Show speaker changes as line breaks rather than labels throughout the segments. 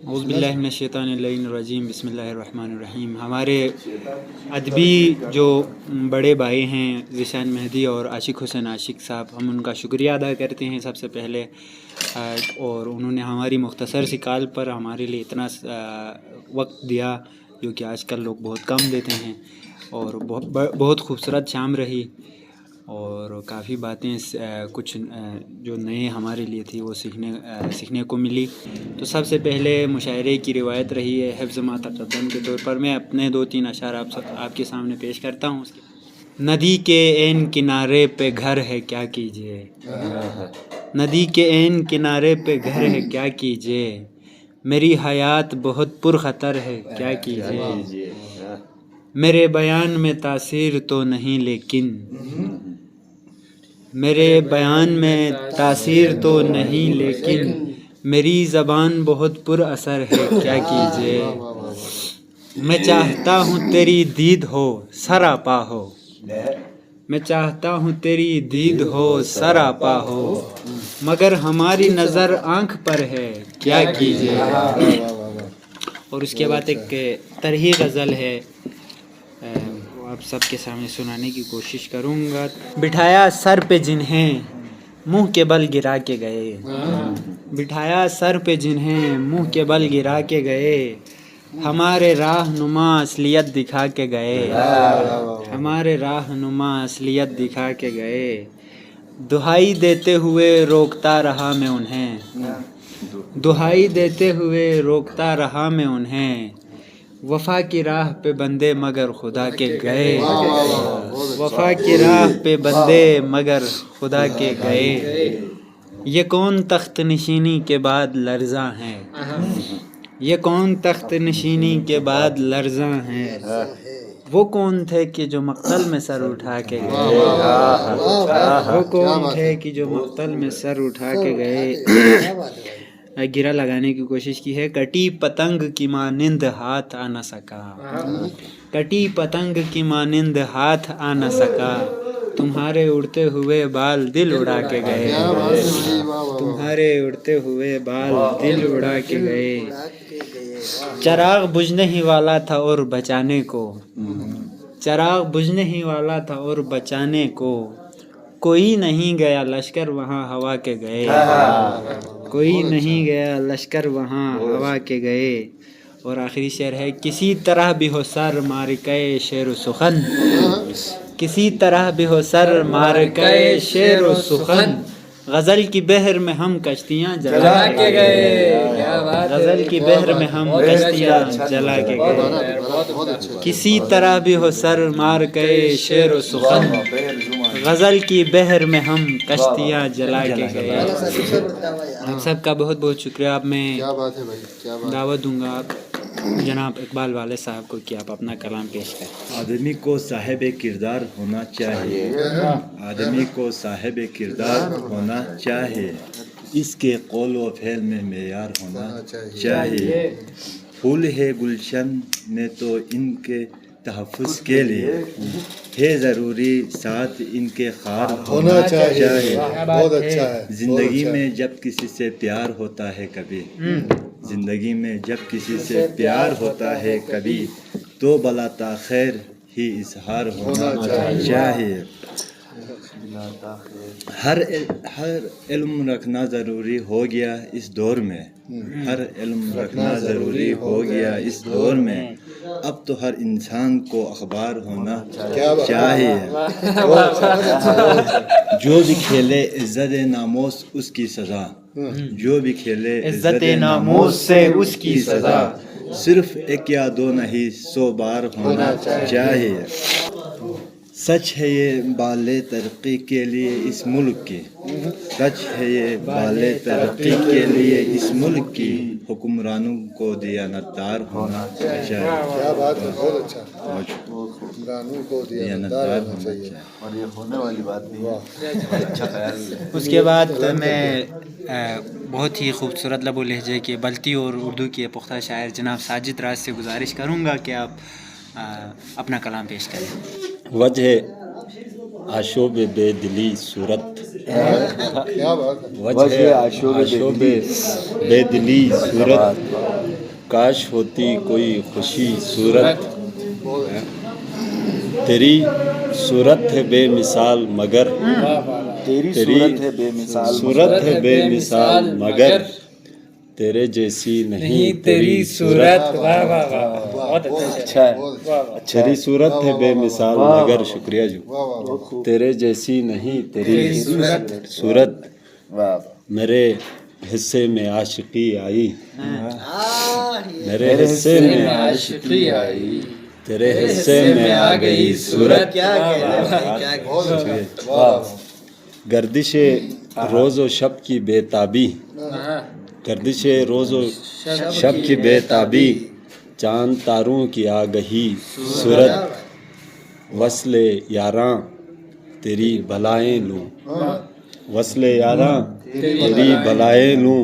اعوذ باللہ من الشیطان اللعین الرجیم، بسم اللہ الرحمن الرحیم۔ ہمارے ادبی جو بڑے بھائی ہیں ذیشان مہدی اور عاشق حسین عاشق صاحب، ہم ان کا شکریہ ادا کرتے ہیں سب سے پہلے، اور انہوں نے ہماری مختصر سی کال پر ہمارے لیے اتنا وقت دیا جو کہ آج کل لوگ بہت کم دیتے ہیں، اور بہت خوبصورت شام رہی، اور کافی باتیں کچھ جو نئے ہمارے لیے تھی وہ سیکھنے کو ملی۔ تو سب سے پہلے مشاعرے کی روایت رہی ہے حفظ ما تقدم کے طور پر میں اپنے 2-3 اشعار آپ کے سامنے پیش کرتا ہوں۔ ندی کے عین کنارے پہ گھر ہے کیا کیجیے، ندی کے عین کنارے پہ گھر ہے کیا کیجیے، میری حیات بہت پرخطر ہے کیا کیجیے، میرے بیان میں تاثیر تو نہیں لیکن، میرے بیان میں تاثیر تو نہیں لیکن، میری زبان بہت پر اثر ہے کیا کیجیے، میں چاہتا ہوں تیری دید ہو سراپا ہو، میں چاہتا ہوں تیری دید ہو سراپا ہو، مگر ہماری نظر آنکھ پر ہے کیا کیجیے۔ اور اس کے بعد ایک طرحی غزل ہے، وہ آپ سب کے سامنے سنانے کی کوشش کروں گا۔ بٹھایا سر پہ جنہیں منہ کے بل گرا کے گئے، بٹھایا سر پہ جنہیں منہ کے بل گرا کے گئے، ہمارے رہنما اصلیت دکھا کے گئے، ہمارے رہنما اصلیت دکھا کے گئے، دہائی دیتے ہوئے روکتا رہا میں انہیں، دہائی دیتے ہوئے روکتا رہا میں انہیں، وفا کی راہ پہ بندے مگر خدا کے گئے، وفا کی راہ پہ بندے مگر خدا کے گئے، یہ کون تخت نشینی کے بعد لرزاں ہیں، یہ کون تخت نشینی کے بعد لرزاں ہیں، وہ کون تھے کہ جو مقتل میں سر اٹھا کے گئے، وہ کون تھے کہ جو مقتل میں سر اٹھا کے گئے۔ گرا لگانے کی کوشش کی ہے۔ کٹی پتنگ کی مانند ہاتھ آ نہ سکا، کٹی پتنگ کی مانند ہاتھ آ نہ سکا، تمہارے اڑتے ہوئے بال دل اڑا کے گئے، تمہارے اڑتے ہوئے بال دل اڑا کے گئے، چراغ بجھنے ہی والا تھا اور بچانے کو، چراغ بجھنے ہی والا تھا اور بچانے کو، کوئی نہیں گیا لشکر وہاں ہوا کے گئے، کوئی نہیں گیا لشکر وہاں ہوا کے گئے۔ اور آخری شعر ہے، کسی طرح بھی ہو سر معرکہ شعر و سخن، کسی طرح بھی ہو سر معرکہ شعر و سخن، غزل کی بحر میں ہم کشتیاں جلا کے گئے، غزل کی بحر میں ہم کشتیاں جلا کے گئے، کسی طرح بھی ہو سر معرکہ شعر و سخن، غزل کی بحر میں ہم کشتیاں جلا کے گئے۔ آپ سب کا بہت بہت شکریہ۔ اب میں دعوت دوں گا جناب اقبال والد صاحب کو کہ آپ اپنا کلام پیش کریں۔
آدمی کو صاحب کردار ہونا چاہیے، آدمی کو صاحب کردار ہونا چاہیے، اس کے قول و فعل میں معیار ہونا چاہیے، پھول ہے گلشن میں تو ان کے تحفظ کے لیے ہے ضروری ساتھ ان کے خار ہونا چاہیے، زندگی میں جب کسی سے پیار ہوتا ہے کبھی، زندگی میں جب کسی سے پیار ہوتا ہے کبھی، تو بلا تاخیر ہی اظہار ہونا چاہیے، ہر علم رکھنا ضروری ہو گیا اس دور میں، ہر علم رکھنا ضروری ہو گیا اس دور میں، اب تو ہر انسان کو اخبار ہونا چاہیے، جو بھی کھیلے عزت ناموس اس کی سزا، جو بھی کھیلے
عزت ناموس سے اس کی سزا،
صرف ایک یا دو نہیں 100 بار ہونا چاہیے، سچ ہے یہ بالِ ترقی کے لیے اس ملک کی، سچ ہے یہ بالِ ترقی کے لیے اس ملک کی، حکمرانوں کو دیانتدار ہونا چاہیے،
کیا بات ہے، بہت اچھا، حکمرانوں کو دیانتدار ہونا چاہیے،
اور یہ ہونے والی بات نہیں ہے، اچھا خیال ہے۔
اس کے بعد میں بہت ہی خوبصورت لب و لہجے کے بلتی اور اردو کے پختہ شاعر جناب ساجد راج سے گزارش کروں گا کہ آپ اپنا کلام پیش کریں۔
وجہ آشوب بے دلی صورت،
کیا بات ہے،
وجہ آشوب بے دلی صورت، کاش ہوتی کوئی خوشی صورت تیری صورت ہے بے مثال مگر
تیری
صورت ہے بے مثال مگر تیرے جیسی نہیں تیری صورت
بہت
اچھا ہے
تیری صورت ہے بے مثال مگر شکریہ جو تیرے جیسی نہیں تیری صورت میرے حصے میں عاشقی آئی میرے حصے میں
عاشقی آئی
تیرے حصے میں آ گئی صورت گردش روز و شب کی بے تابی گردش روز و شب کی بے تابی چاند تاروں کی آگہی صورت وصل یاراں تیری بلائیں لوں وصل یاراں تیری بلائیں لوں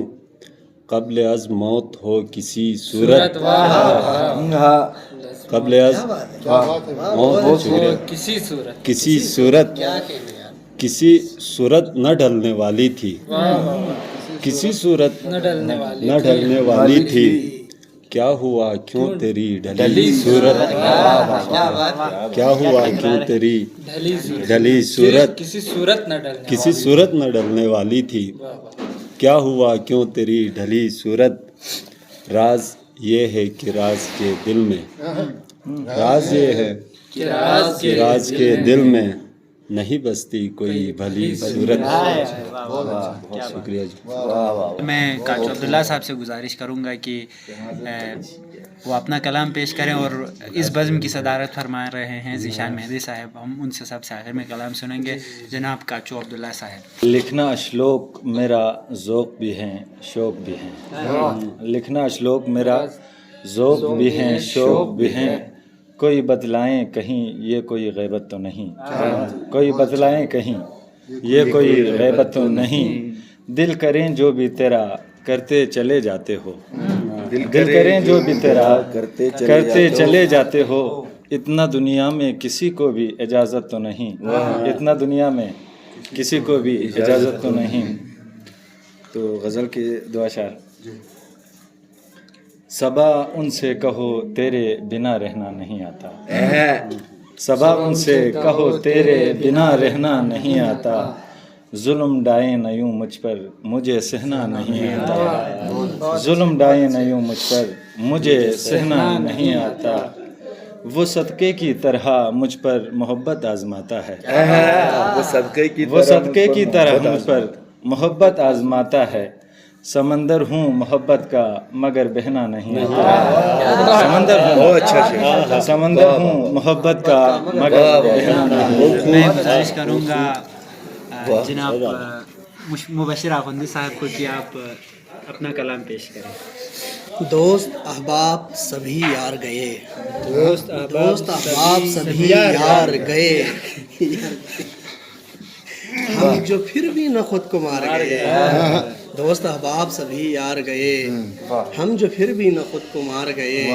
قبل از موت ہو کسی صورت قبل از موت ہو کسی صورت کسی صورت نہ ڈھلنے والی تھی کسی صورت نہ ڈھلنے والی تھی کیا ہوا کیوں تیری ڈھلی صورت کیا ہوا کیوں تیری ڈھلی صورت کسی صورت نہ ڈھلنے والی تھی کیا ہوا کیوں تیری ڈھلی صورت راز یہ ہے کہ راز کے دل میں راز یہ ہے کہ راز کے دل میں نہیں بستی کوئی بھلی صورت شکریہ جی
میں کاچو عبداللہ صاحب سے گزارش کروں گا کہ وہ اپنا کلام پیش کریں اور اس بزم کی صدارت فرما رہے ہیں ذیشان مہدی صاحب ہم ان سے سب سے آخر میں کلام سنیں گے جناب کاچو عبداللہ صاحب
لکھنا اشلوک میرا ذوق بھی ہے شوق بھی ہے لکھنا اشلوک میرا ذوق بھی ہے شوق بھی ہے کوئی بتلائیں کہیں یہ کوئی غیبت تو نہیں کوئی بتلائیں کہیں یہ کوئی غیبت تو نہیں دل کریں جو بھی تیرا کرتے چلے جاتے ہو دل کریں جو بھی تیرا کرتے چلے جاتے ہو اتنا دنیا میں کسی کو بھی اجازت تو نہیں اتنا دنیا میں کسی کو بھی اجازت تو نہیں تو غزل کی دعا شعر صبا ان سے کہو تیرے بنا رہنا نہیں آتا صبا ان سے کہو تیرے بنا رہنا نہیں آتا ظلم ڈائیں نہ یوں مجھ پر مجھے سہنا نہیں آتا ظلم ڈائیں نہ یوں مجھ پر مجھے سہنا نہیں آتا وہ صدقے کی طرح مجھ پر محبت آزماتا ہے وہ صدقے کی طرح مجھ پر محبت آزماتا ہے سمندر ہوں محبت کا مگر بہنا نہیں آتا سمندر ہوں محبت کا مگر بہنا نہیں
میں گزارش کروں گا جناب مبشر آخوندی صاحب کو کہ آپ اپنا کلام پیش کریں
دوست احباب سبھی یار گئے دوست احباب سبھی یار گئے ہم جو پھر بھی نہ خود کو مار گئے دوست احباب سبھی یار گئے ہم جو پھر بھی نہ خود کو مار گئے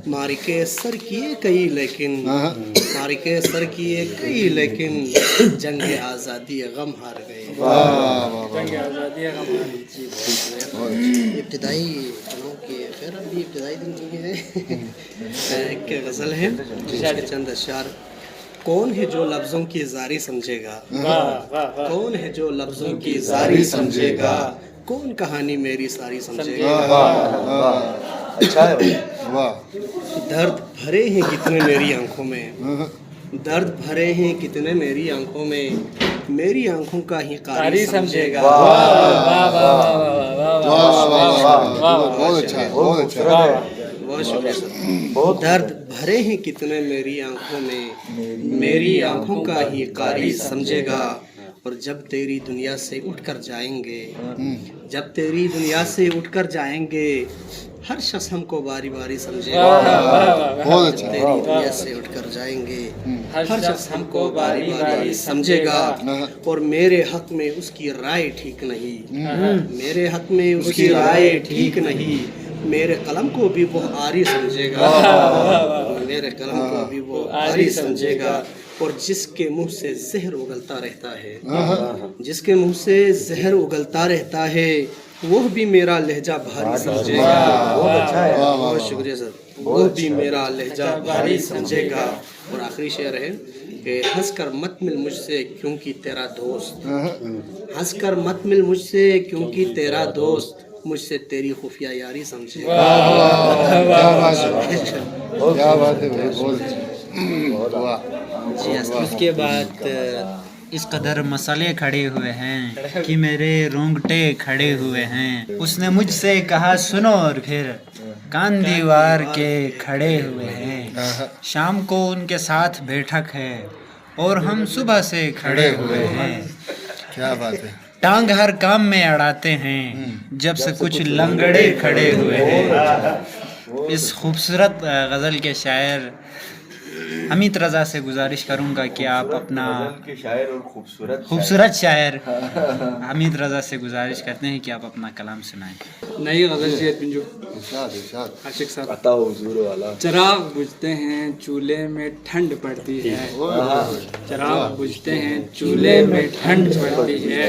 مارکے سر کیے کئی لیکن مارکے سر کیے کئی لیکن جنگ آزادی غم ہار گئے جنگ آزادی غم ابتدائی دنوں کی خیر ابھی ابتدائی دن کی ہے ایک غزل ہے چند اشعار کون ہے جو لفظوں کی زاری سمجھے گا کون ہے جو لفظوں کی زاری سمجھے گا کون کہانی میری ساری سمجھے گا درد بھرے ہیں کتنے میری آنکھوں میں درد بھرے ہیں کتنے میری آنکھوں میں میری آنکھوں کا ہی قاری سمجھے گا درد بھرے ہیں کتنے میری آنکھوں میں میری آنکھوں کا ہی قاری سمجھے گا اور جب تیری دنیا سے اٹھ کر جائیں گے جب تیری دنیا سے اٹھ کر جائیں گے ہر شخص ہم کو باری باری سمجھے گا تیری دنیا سے اٹھ کر جائیں گے ہر شخص ہم کو باری باری سمجھے گا اور میرے حق میں اس کی رائے ٹھیک نہیں میرے حق میں اس کی رائے ٹھیک نہیں میرے قلم کو بھی وہ آری سمجھے گا میرے قلم کو بھی وہ آری سمجھے گا اور جس کے منہ سے زہر اگلتا رہتا ہے جس کے منہ سے زہر اگلتا رہتا ہے وہ بھی میرا لہجہ بھاری سمجھے گا. بہت شکریہ سر. وہ بھی میرا لہجہ بھاری سمجھے گا. اور آخری شعر ہے کہ ہنس کر مت مل مجھ سے کیونکہ تیرا دوست. ہنس کر مت مل مجھ سے کیونکہ تیرا دوست مجھ سے تیری خفیہ یاری سمجھے گا.
کیا بات ہے بھائی، بہت اچھا. واہ.
جی اس کے بعد اس قدر مسئلے کھڑے ہوئے ہیں کہ میرے رونگٹے کھڑے ہوئے ہیں. اس نے مجھ سے کہا سنو اور پھر کان دیوار کے کھڑے ہوئے ہیں. شام کو ان کے ساتھ بیٹھک ہے اور ہم صبح سے کھڑے ہوئے ہیں.
کیا بات ہے.
ٹانگ ہر کام میں اڑاتے ہیں جب سے کچھ لنگڑے کھڑے ہوئے ہیں. اس خوبصورت غزل کے شاعر حمید رضا سے گزارش کروں گا کہ آپ اپنا
شاعر اور
خوبصورت شاعر حمید رضا سے گزارش کرتے ہیں کہ آپ اپنا کلام سنائیں.
نئی غزل شعر پنجو
ارشاد ارشاد.
عاشق صاحب.
عطا حضور والا.
چراغ بجھتے ہیں چولہے میں ٹھنڈ پڑتی ہے. چراغ بجھتے ہیں چولہے میں ٹھنڈ پڑتی ہے.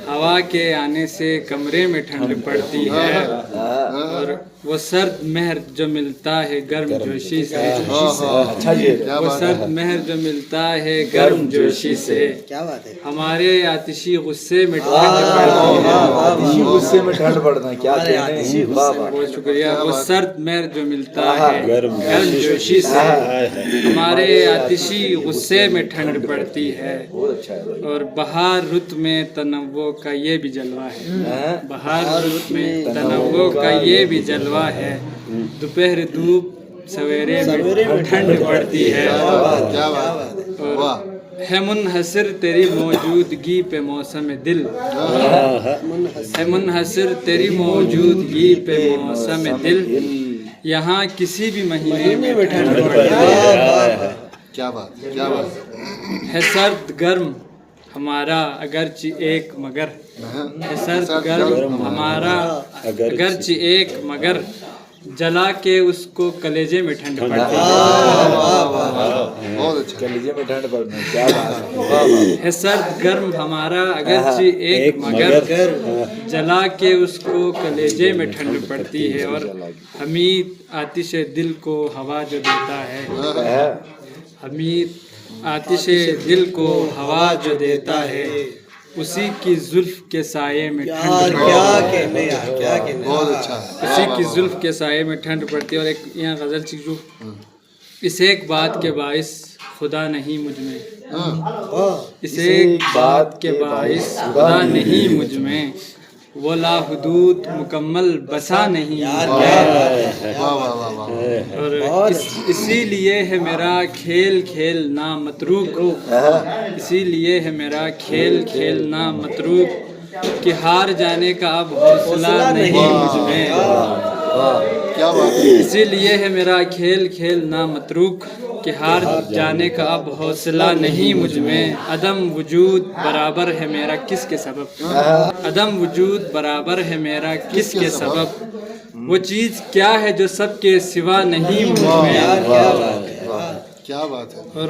ہوا کے آنے سے کمرے میں ٹھنڈ پڑتی ہے. اور وہ سرد مہر جو ملتا ہے گرم جوشی سے. وہ سرد مہر جو ملتا ہے گرم جوشی سے.
کیا بات ہے.
ہمارے آتشی غصے میں ٹھنڈ پڑتی ہے.
غصے میں ٹھنڈ پڑنا کیا کہنے.
بہت شکریہ. وہ سرد مہر جو ملتا ہے گرم جوشی سے. ہمارے آتشی غصے میں ٹھنڈ پڑتی ہے. اور بہار رت میں تنوع کا یہ بھی جلوہ ہے. بہار رت میں تنوع کا یہ بھی جلوہ ہے. دوپہر دھوپ سویرے میں ٹھنڈ پڑتی ہے.
کیا بات ہے. واہ.
ہے منحصر تیری موجودگی پہ موسم دل. ہے منحصر تیری موجودگی پہ موسم دل. یہاں کسی بھی مہینے میں ٹھنڈ پڑتی ہے.
کیا بات کیا بات.
ہے سرد گرم ہمارا اگرچہ ایک مگر. ہے سرد گرم ہمارا اگرچہ ایک مگر. جلا کے اس کو کلیجے میں ٹھنڈ پڑتی ہے.
بہت اچھا.
کلیجے میں ٹھنڈ پڑنا کیا بات.
ہے سرد گرم ہمارا اگرچہ ایک مگر. جلا کے اس کو کلیجے میں ٹھنڈ پڑتی ہے. اور حمید آتش دل کو ہوا جو دیتا ہے. حمید آتش دل کو ہوا جو دیتا ہے اسی کی زلف کے سائے میں ٹھنڈ.
بہت اچھا.
اسی کی زلف کے سائے میں ٹھنڈ پڑتی ہے. اور ایک یہاں غزل چیزوں اس ایک بات کے باعث خدا نہیں مجھ میں. اس ایک بات کے باعث خدا نہیں مجھ میں. وہ لا حدود مکمل بسا نہیں. اور اسی لیے ہے میرا کھیل کھیلنا متروک. اسی لیے ہے میرا کھیل کھیلنا متروک کہ ہار جانے کا اب حوصلہ نہیں مجھ میں.
کیا بات ہے.
اسی لیے ہے میرا کھیل کھیلنا متروک کہ ہار جانے کا اب حوصلہ نہیں مجھ میں. عدم وجود برابر ہے میرا کس کے سبب. عدم وجود برابر ہے میرا کس کے سبب. وہ چیز کیا ہے جو سب کے سوا نہیں مجھ میں.
کیا بات ہے.
اور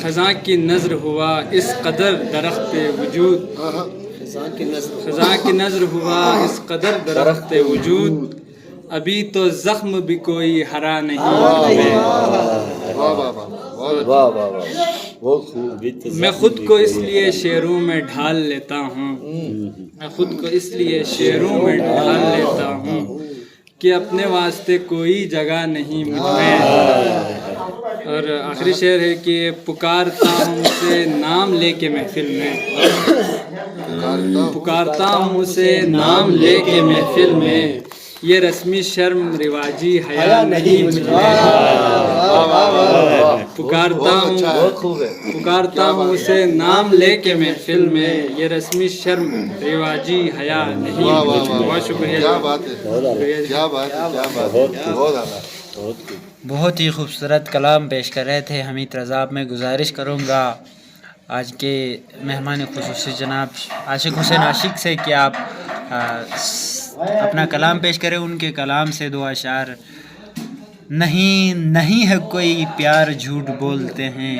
خزاں کی نظر ہوا اس قدر درخت وجود. خزاں کی نظر ہوا اس قدر درخت وجود. ابھی تو زخم بھی کوئی ہرا نہیں. میں خود کو اس لیے شعروں میں ڈھال لیتا ہوں. میں خود کو اس لیے شعروں میں ڈھال لیتا ہوں کہ اپنے واسطے کوئی جگہ نہیں مجھ میں. اور آخری شعر ہے کہ پکارتا ہوں اسے نام لے کے محفل میں. پکارتا ہوں اسے نام لے کے محفل میں. یہ رسمی شرم رواجی حیا نہیں مجھ میں. پکارتا ہوں اسے نام لے کے محفل میں. یہ رسمی شرم رواجی حیا نہیں مجھ میں. بہت شکریہ.
کیا بات ہے. کیا بات ہے. کیا بات ہے. بہت اعلیٰ.
بہت ہی خوبصورت کلام پیش کر رہے تھے حمید رضا. میں گزارش کروں گا آج کے مہمان خصوصی جناب عاشق حسین عاشق سے کہ آپ اپنا کلام پیش کریں. ان کے کلام سے دو اشعار. نہیں ہے کوئی پیار جھوٹ بولتے ہیں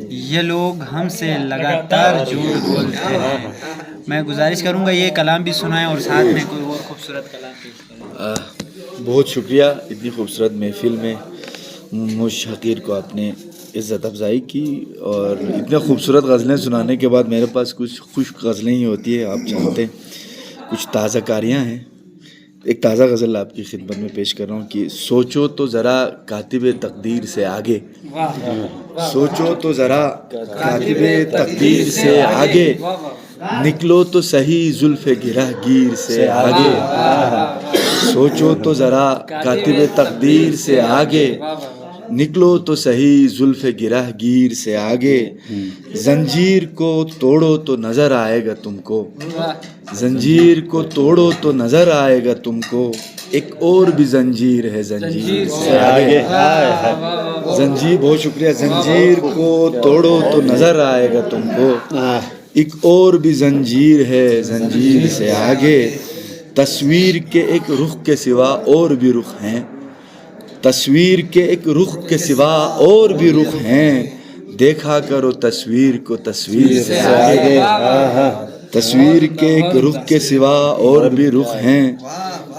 یہ لوگ ہم سے لگاتار جھوٹ بولتے ہیں. میں گزارش کروں گا یہ کلام بھی سنائیں اور ساتھ میں کوئی اور خوبصورت کلام پیش کریں.
بہت شکریہ اتنی خوبصورت محفل میں مجھ حقیر کو آپ نے عزت افزائی کی، اور اتنے خوبصورت غزلیں سنانے کے بعد میرے پاس کچھ خشک غزلیں ہی ہوتی ہے، آپ جانتے ہیں، کچھ تازہ کاریاں ہیں. ایک تازہ غزل آپ کی خدمت میں پیش کر رہا ہوں کہ سوچو تو ذرا کاتب تقدیر سے آگے، سوچو تو ذرا کاتب تقدیر سے آگے، نکلو تو صحیح زلف گرہ گیر سے آگے، سوچو تو ذرا کاتب تقدیر سے آگے، نکلو تو صحیح زلف گرہ گیر سے آگے، زنجیر کو توڑو تو نظر آئے گا تم کو، زنجیر کو توڑو تو نظر آئے گا تم کو، ایک اور بھی زنجیر ہے زنجیر سے آگے، زنجیر، بہت شکریہ، زنجیر کو توڑو تو نظر آئے گا تم کو، ایک اور بھی زنجیر ہے زنجیر سے آگے، تصویر کے ایک رخ کے سوا اور بھی رخ ہیں، تصویر کے ایک رخ کے سوا اور بھی رخ ہیں، دیکھا کرو تصویر کو تصویر سے آگے، تصویر کے ایک رخ کے سوا اور بھی رخ ہیں،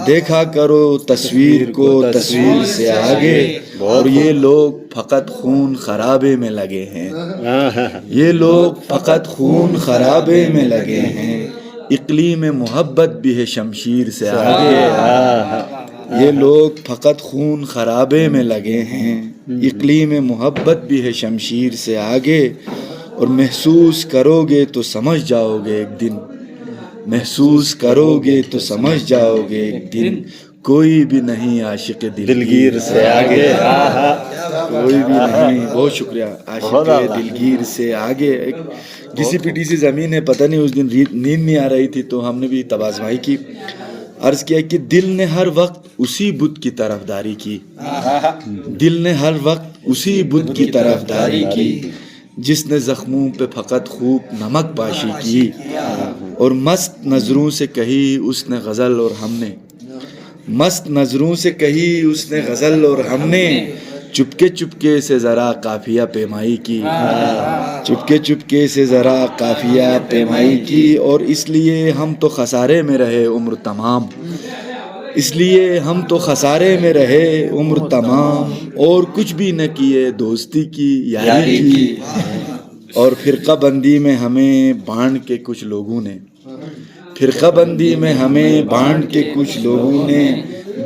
دیکھا کرو تصویر کو تصویر سے آگے، اور یہ لوگ فقط خون خرابے میں لگے ہیں، یہ لوگ فقط خون خرابے میں لگے ہیں، اقلیم محبت بھی ہے شمشیر سے آگے، یہ لوگ فقط خون خرابے میں لگے ہیں، اقلیم محبت بھی ہے شمشیر سے آگے، اور محسوس کرو گے تو سمجھ جاؤ گے ایک دن، محسوس کرو گے تو سمجھ جاؤ گے ایک دن، کوئی بھی نہیں عاشق دلگیر سے آگے، کوئی بھی نہیں، بہت شکریہ، عاشق دلگیر سے آگے. کسی پی ٹی سی زمین ہے، پتہ نہیں اس دن نیند نہیں آ رہی تھی تو ہم نے بھی تبازمائی کی، عرض کیا کہ دل نے ہر وقت اسی بت کی طرفداری کی، دل نے ہر وقت اسی بت کی طرفداری کی، جس نے زخموں پہ فقط خوب نمک پاشی کی، اور مست نظروں سے کہی اس نے غزل اور ہم نے، مست نظروں سے کہی اس نے غزل اور ہم نے، چپکے چپکے سے ذرا قافیہ پیمائی کی، چپکے چپکے سے ذرا قافیہ پیمائی کی، اور اس لیے ہم تو خسارے میں رہے عمر تمام، اس لیے ہم تو خسارے میں رہے عمر تمام، اور کچھ بھی نہ کیے دوستی کی یاری کی، اور فرقہ بندی میں ہمیں بانٹ کے کچھ لوگوں نے، فرقہ بندی میں ہمیں بانٹ کے کچھ لوگوں نے،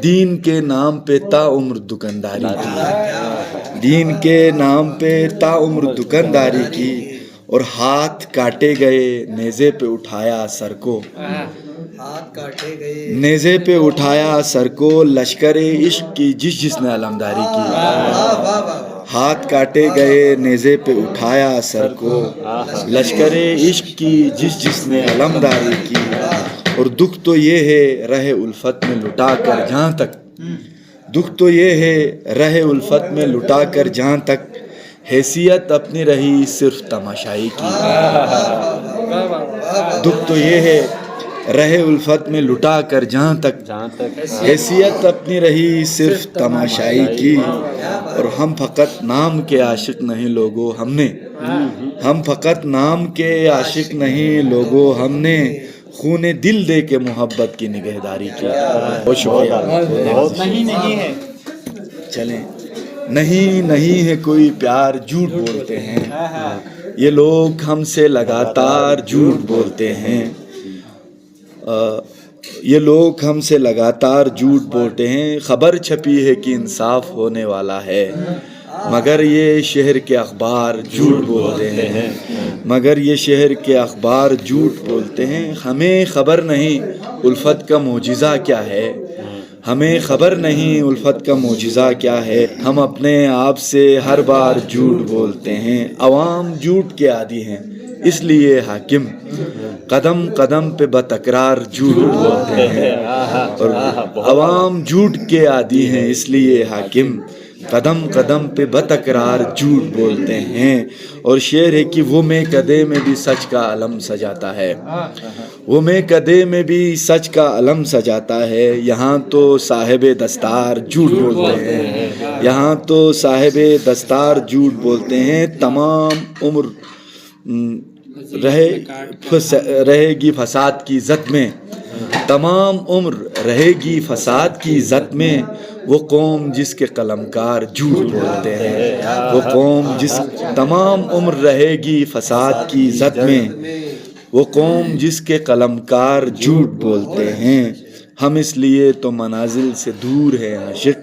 دین کے نام پہ تا عمر دکانداری کی، دین کے نام پہ تا عمر دکانداری کی، اور ہاتھ کاٹے گئے نیزے پہ اٹھایا سر کو،
ہاتھ کاٹے گئے
نیزے پہ اٹھایا سر کو، لشکر عشق کی جس نے علمداری کی، ہاتھ کاٹے گئے نیزے پہ اٹھایا سر کو، لشکر عشق کی جس نے علمداری کی، اور دکھ تو یہ ہے رہ الفت میں لٹا کر جہاں تک، دکھ تو یہ ہے رہ الفت میں لٹا کر جہاں تک، حیثیت اپنی رہی صرف تماشائی کی، دکھ تو یہ ہے رہ الفت میں لٹا کر جہاں تک، حیثیت اپنی رہی صرف تماشائی کی، اور ہم فقط نام کے عاشق نہیں لوگوں ہم نے، ہم فقط نام کے عاشق نہیں لوگوں ہم نے، خون دل دے کے محبت کی نگہداری کی. بہت شکریہ.
نہیں ہے
چلیں، نہیں ہے کوئی پیار، جھوٹ بولتے ہیں یہ لوگ ہم سے لگاتار، جھوٹ بولتے ہیں یہ لوگ ہم سے لگاتار، جھوٹ بولتے ہیں. خبر چھپی ہے کہ انصاف ہونے والا ہے، مگر یہ شہر کے اخبار جھوٹ بولتے ہیں، مگر یہ شہر کے اخبار جھوٹ بولتے ہیں. ہمیں خبر نہیں الفت کا معجزہ کیا ہے، ہمیں خبر نہیں الفت کا معجزہ کیا ہے. ہم اپنے آپ سے ہر بار جھوٹ بولتے ہیں. عوام جھوٹ کے عادی ہیں اس لیے حاکم قدم قدم پہ بتکرار جھوٹ بولتے ہیں، اور عوام جھوٹ کے عادی ہیں اس لیے حاکم قدم قدم پہ بتکرار جھوٹ بولتے ہیں. اور شعر ہے کہ وہ میں کدے میں بھی سچ کا علم سجاتا ہے، وہ میں کدے میں بھی سچ کا علم سجاتا ہے. یہاں تو صاحب دستار جھوٹ بولتے ہیں، یہاں تو صاحب دستار جھوٹ بولتے ہیں. تمام عمر رہے گی فساد کی زد میں، تمام عمر رہے گی فساد کی زد میں، وہ قوم جس کے قلمکار جھوٹ بولتے ہیں، وہ قوم جس تمام عمر رہے گی فساد کی زد میں، وہ قوم جس کے قلمکار جھوٹ بولتے ہیں، ہم اس لیے تو منازل سے دور ہیں عاشق،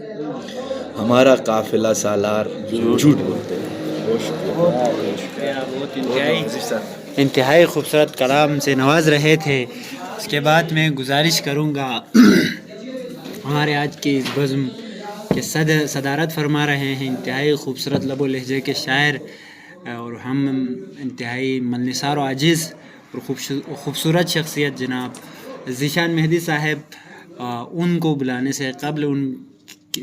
ہمارا قافلہ سالار جھوٹ بولتے ہیں۔
انتہائی خوبصورت کلام سے نواز رہے تھے۔ اس کے بعد میں گزارش کروں گا ہمارے آج کی بزم کے صدارت فرما رہے ہیں انتہائی خوبصورت لب و لہجے کے شاعر اور ہم انتہائی ملنسار و عاجز اور خوبصورت شخصیت جناب ذیشان مہدی صاحب، ان کو بلانے سے قبل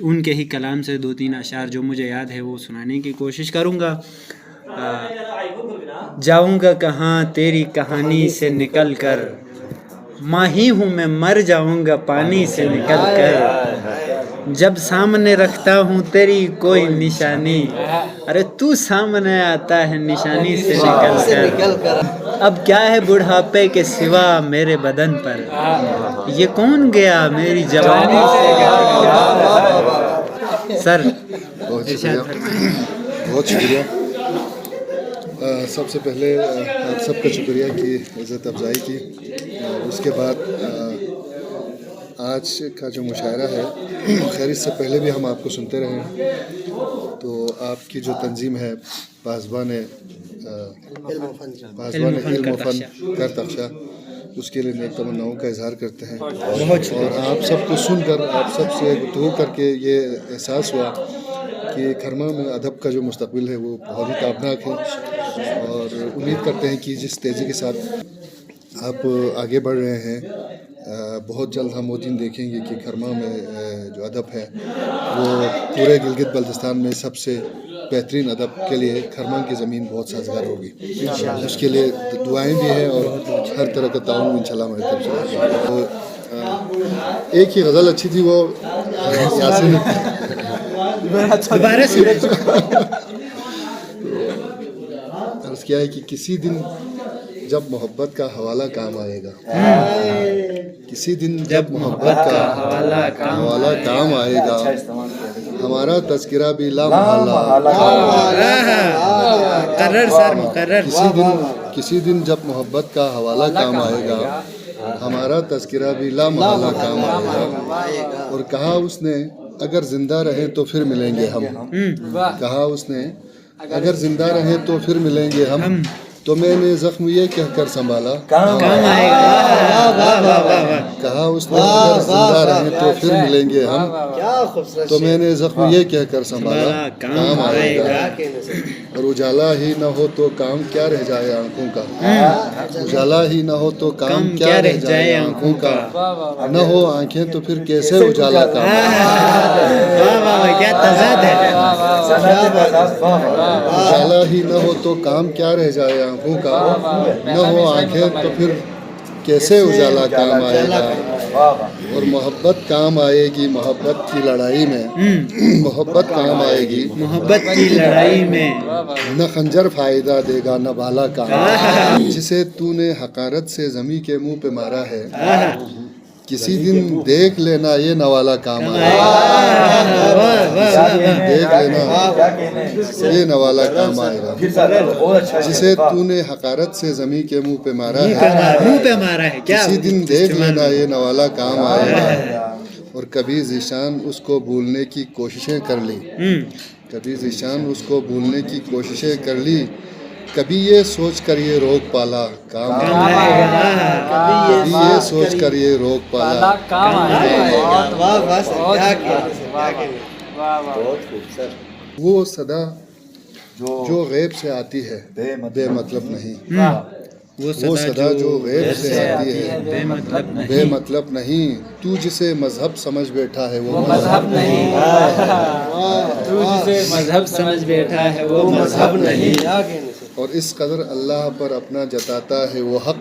ان کے ہی کلام سے 2-3 اشعار جو مجھے یاد ہے وہ سنانے کی کوشش کروں گا۔ جاؤں گا کہاں تیری کہانی سے نکل کر، ماہی ہوں میں مر جاؤں گا پانی سے نکل کر، جب سامنے رکھتا ہوں تیری کوئی نشانی، ارے تو سامنے آتا ہے نشانی سے نکل کر، اب کیا ہے بڑھاپے کے سوا میرے بدن پر، یہ کون گیا میری جوانی سے۔ سر
بہت شکریہ۔ سب سے پہلے آپ سب کا شکریہ کی عزت افزائی کی، اس کے بعد آج کا جو مشاعرہ ہے خیر اس سے پہلے بھی ہم آپ کو سنتے رہے، تو آپ کی جو تنظیم ہے پاسبان علم و فن کر تخشا، اس کے لیے نیک تمناؤں کا اظہار کرتے ہیں، اور آپ سب کو سن کر آپ سب سے گفتگو کر کے یہ احساس ہوا کہ کھرما میں ادب کا جو مستقبل ہے وہ بہت ہی تابناک ہے، اور امید کرتے ہیں کہ جس تیزی کے ساتھ آپ آگے بڑھ رہے ہیں بہت جلد ہم وہ دن دیکھیں گے کہ کھرما میں جو ادب ہے وہ پورے گلگت بلتستان میں سب سے بہترین ادب کے لیے کھرما کی زمین بہت سازگار ہوگی۔ اس کے لیے دعائیں بھی ہیں اور ہر طرح کا تعاون بھی انشاءاللہ ہماری طرف سے ہوگا۔ تو ایک ہی غزل اچھی تھی، وہ یاسین
دوبارہ سے
عرض کیا ہے کہ کسی دن جب محبت کا حوالہ کام آئے گا، کسی دن جب محبت کا حوالہ کام آئے گا، ہمارا تذکرہ بھی لا محالہ، کسی دن جب محبت کا حوالہ کام آئے گا، ہمارا تذکرہ بھی لا محالہ کام آئے گا، اور کہا اس نے اگر زندہ رہیں تو پھر ملیں گے ہم، کہا اس نے اگر زندہ رہیں تو پھر ملیں گے ہم، تو میں نے زخم یہ کہہ کر سنبھالا کام آئے گا، کہا اس نے اگر زندہ رہیں تو پھر ملیں گے ہم، تو میں نے زخم یہ کہہ کر سنبھالا کام آئے گا، اور اجالا ہی نہ ہو تو کام کیا رہ جائے آنکھوں کا، اجالا ہی نہ ہو تو کام کیا رہ جائے آنکھوں کا، نہ ہو آنکھیں تو پھر کیسے اجالا کام، اجالا ہی نہ ہو تو کام کیا رہ جائے آنکھوں کا، نہ ہو آنکھیں تو پھر کیسے اجالا کام آئے گا، اور محبت کام آئے گی محبت کی لڑائی میں، محبت کام آئے گی
محبت کی لڑائی میں،
نہ خنجر فائدہ دے گا نہ بالا کام، جسے تو نے حقارت سے زمیں کے منہ پہ مارا ہے، کسی دن دیکھ لینا یہ نوالا کام آئے گا، دیکھ لینا یہ نوالا کام آئے گا، جسے تو نے حقارت سے زمیں کے منہ پہ مارا ہے، کسی دن دیکھ لینا یہ نوالا کام آئے گا، اور کبھی ذیشان اس کو بھولنے کی کوششیں کر لی، کبھی ذیشان اس کو بھولنے کی کوششیں کر لی، کبھی یہ سوچ کر یہ روک پالا کام آئے گا، کبھی یہ سوچ کر یہ روک پالا کام آئے گا، وہ صدا جو غیب سے آتی ہے بے مطلب نہیں، وہ صدا جو غیب سے آتی ہے بے مطلب نہیں، تو جسے مذہب سمجھ بیٹھا ہے وہ مذہب نہیں،
تو جسے مذہب سمجھ بیٹھا ہے وہ مذہب نہیں،
اور اس قدر اللہ پر اپنا جتاتا ہے وہ حق،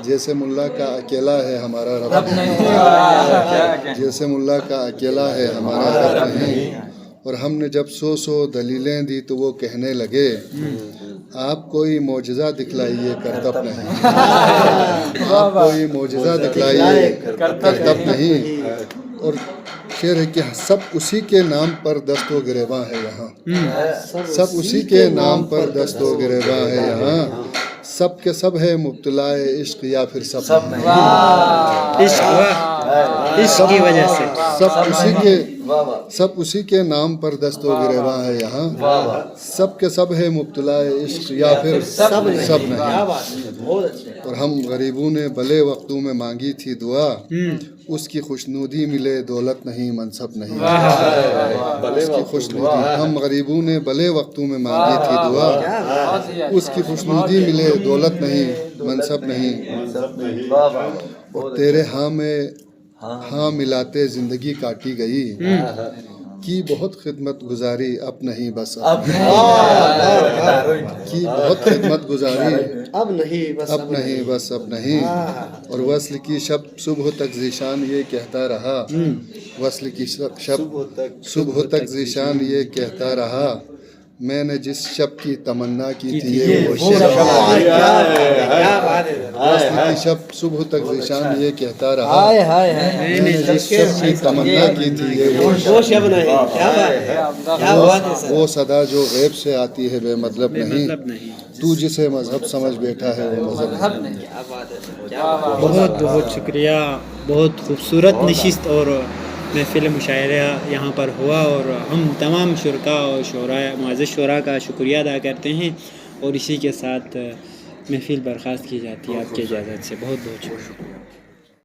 جیسے ملا کا اکیلا ہے ہمارا رب نہیں، جیسے ملا کا اکیلا ہے ہمارا رب نہیں، اور ہم نے جب سو دلیلیں دی تو وہ کہنے لگے آپ کوئی معجزہ دکھلائیے کرتب نہیں، آپ کوئی معجزہ دکھلائیے کرتب نہیں۔ اور شعر ہے کہ سب اسی کے نام پر دست و گریباں ہے یہاں، سب اسی کے نام پر دست و گریباں ہے یہاں، سب کے سب ہے مبتلا عشق یا پھر سب نہیں،
عشق کی وجہ سے
سب اسی کے نام پر دست و گریباں ہے یہاں، سب کے سب ہے مبتلا عشق یا پھر سب نہیں۔ اور ہم غریبوں نے بھلے وقتوں میں مانگی تھی دعا، اس کی خوشنودی ملے دولت نہیں منصب نہیں، اس کی خوشنودی، ہم غریبوں نے بھلے وقتوں میں مانگی تھی دعا، اس کی خوشنودی ملے دولت نہیں منصب نہیں۔ اور تیرے ہاں میں ہاں ملاتے زندگی کاٹی گئی، کی بہت خدمت گزاری اب نہیں بس اب کی بہت خدمت گزاری اب نہیں بس اب نہیں۔ اور وصل کی شب صبح تک ذیشان یہ کہتا رہا، وصل کی شب صبح تک ذیشان یہ کہتا رہا، میں نے جس شب کی تمنا کی تھی یہ وہ شب، وصل کی شب صبح تک ذیشان یہ کہتا رہا، میں نے جس شب کی تمنا کی تھی یہ وہ شب نہیں، وہ صدا جو غیب سے آتی ہے بے مطلب نہیں، تو جسے مذہب سمجھ بیٹھا ہے وہ مذہب نہیں۔
بہت بہت شکریہ، بہت خوبصورت نشست اور محفل مشاعرہ یہاں پر ہوا، اور ہم تمام شرکاء اور شعراء معزز شعراء کا شکریہ ادا کرتے ہیں، اور اسی کے ساتھ محفل برخاست کی جاتی ہے آپ کی اجازت سے۔ بہت بہت شکریہ۔